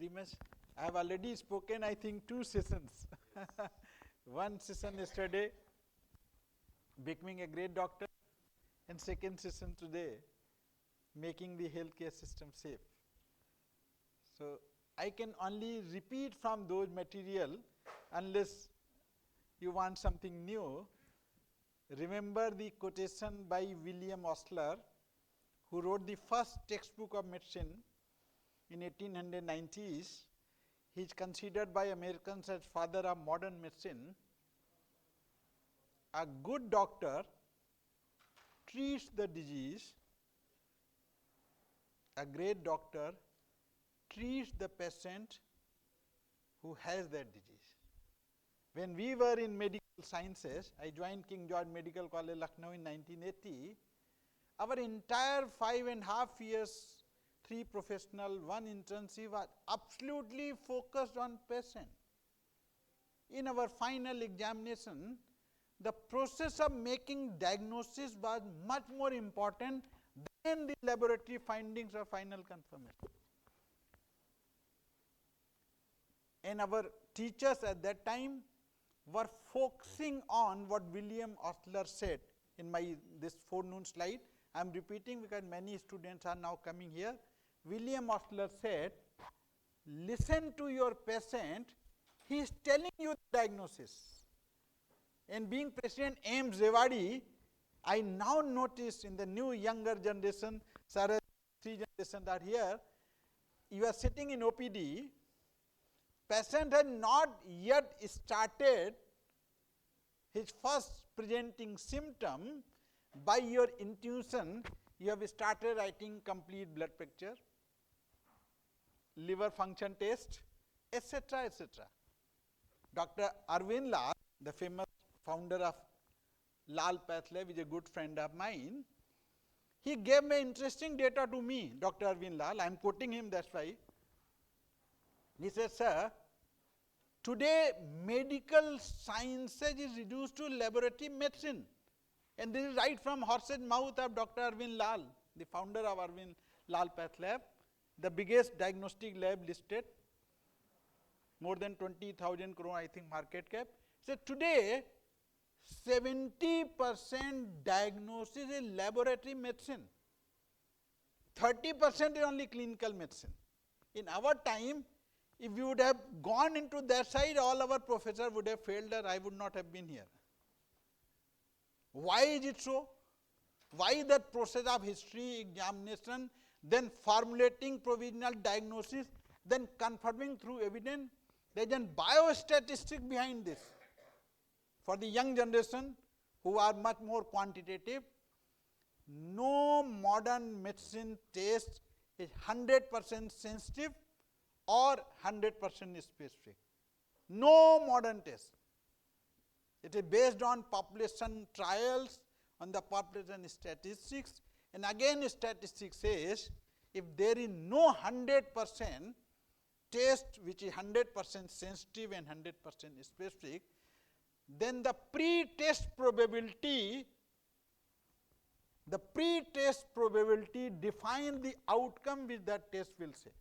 very much. I have already spoken, I think, 2 sessions. One session yesterday, becoming a great doctor, and second session today, making the healthcare system safe. So, I can only repeat from those material unless you want something new. Remember the quotation by William Osler, who wrote the first textbook of medicine in 1890s. He is considered by Americans as father of modern medicine. A good doctor treats the disease, a great doctor treats the patient who has that disease. When we were in medical sciences, I joined King George Medical College, Lucknow in 1980. Our entire 5.5 years, 3 professional, 1 internship was absolutely focused on patient. In our final examination, the process of making diagnosis was much more important than the laboratory findings or final confirmation. And our teachers at that time were focusing on what William Osler said in my this forenoon slide. I am repeating because many students are now coming here. William Osler said, listen to your patient, he is telling you the diagnosis. And being President AIIMS Rewari, I now notice in the new younger generation, Sarah, 3 generations are here, you are sitting in OPD, patient has not yet started his first presenting symptom. By your intuition, you have started writing complete blood picture, liver function test, etc., etc. Dr. Arvind Lal, the famous founder of Lal Path Lab, is a good friend of mine. He gave me interesting data to me, Dr. Arvind Lal. I am quoting him, that's why. He said, sir, today medical sciences is reduced to laboratory medicine. And this is right from horse's mouth of Dr. Arvind Lal, the founder of Arvind Lal Path Lab, the biggest diagnostic lab listed, more than 20,000 crore, I think, market cap. So today, 70% diagnosis is laboratory medicine, 30% is only clinical medicine. In our time, if we would have gone into that side, all our professors would have failed or I would not have been here. Why is it so? Why that process of history, examination, then formulating provisional diagnosis, then confirming through evidence? There is a biostatistic behind this. For the young generation who are much more quantitative, no modern medicine test is 100% sensitive or 100% specific. No modern test. It is based on population trials, on the population statistics, and again statistics says if there is no 100% test which is 100% sensitive and 100% specific, then the pre-test probability defines the outcome which that test will say.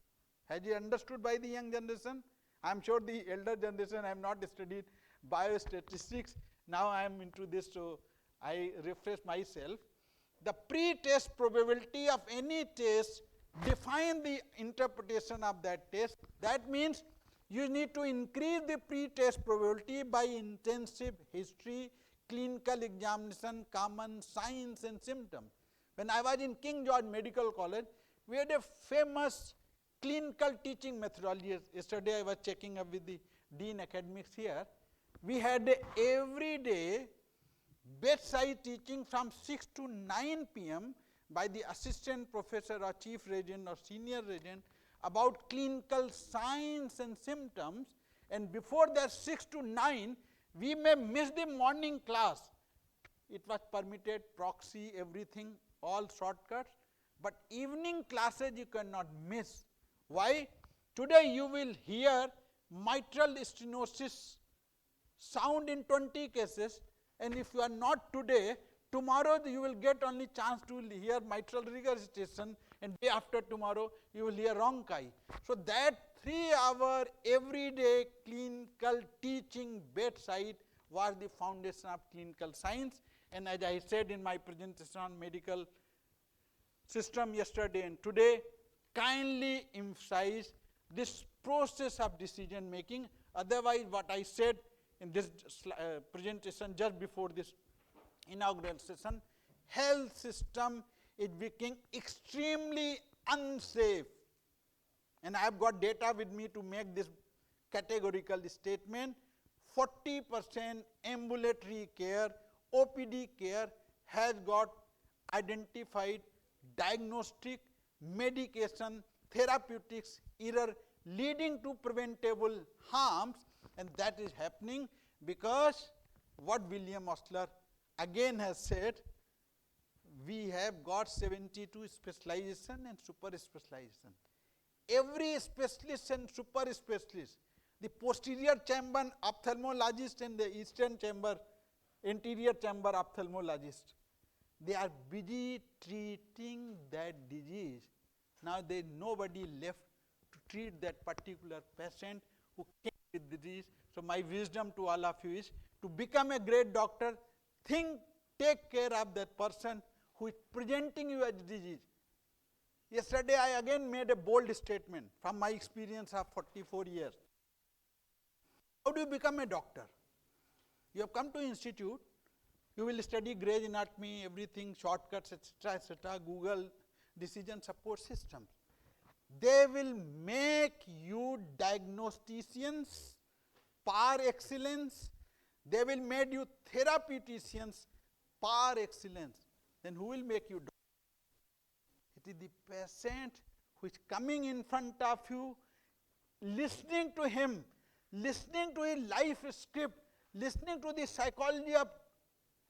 Has it understood by the young generation? I am sure the elder generation have not studied biostatistics. Now I am into this, so I refresh myself. The pre-test probability of any test define the interpretation of that test. That means you need to increase the pre-test probability by intensive history, clinical examination, common signs and symptoms. When I was in King George Medical College, we had a famous clinical teaching methodology. Yesterday I was checking up with the Dean Academics here. We had every day bedside teaching from 6 to 9 p.m. by the assistant professor or chief resident or senior resident about clinical signs and symptoms, and before that 6 to 9 we may miss the morning class. It was permitted, proxy, everything, all shortcuts, but evening classes you cannot miss. Why? Today you will hear mitral stenosis sound in 20 cases, and if you are not today, tomorrow you will get only chance to hear mitral regurgitation and day after tomorrow you will hear Ronkai. So that 3-hour everyday clinical teaching bedside was the foundation of clinical science. And as I said in my presentation on medical system yesterday and today, kindly emphasize this process of decision making. Otherwise, what I said in this presentation just before this inaugural session, health system is becoming extremely unsafe. And I have got data with me to make this categorical statement. 40% ambulatory care, OPD care has got identified diagnostic, medication, therapeutics error leading to preventable harms, and that is happening because what William Osler again has said, we have got 72 specialization and super specialization. Every specialist and super specialist, the posterior chamber ophthalmologist and the eastern chamber, anterior chamber ophthalmologist, they are busy treating that disease. Now there is nobody left to treat that particular patient who came with disease. So my wisdom to all of you is to become a great doctor, take care of that person who is presenting you as disease. Yesterday I again made a bold statement from my experience of 44 years. How do you become a doctor? You have come to institute, you will study Gray's anatomy, everything, shortcuts, etc., etc., Google, decision support systems. They will make you diagnosticians par excellence. They will make you therapeuticians par excellence. Then who will make you doctor? It is the patient who is coming in front of you, listening to him, listening to his life script, listening to the psychology of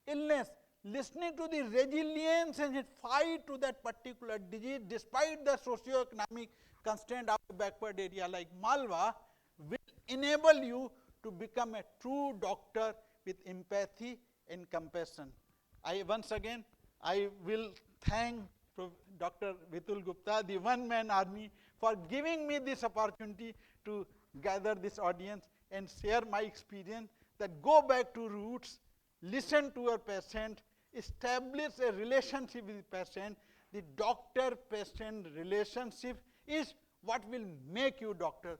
illness, listening to the resilience and his fight to that particular disease despite the socio-economic constraint of a backward area like Malwa, will enable you to become a true doctor with empathy and compassion. Once again, I will thank Dr. Vitull Gupta, the one-man army, for giving me this opportunity to gather this audience and share my experience that go back to roots, listen to your patient, establish a relationship with the patient. The doctor-patient relationship is what will make you doctor.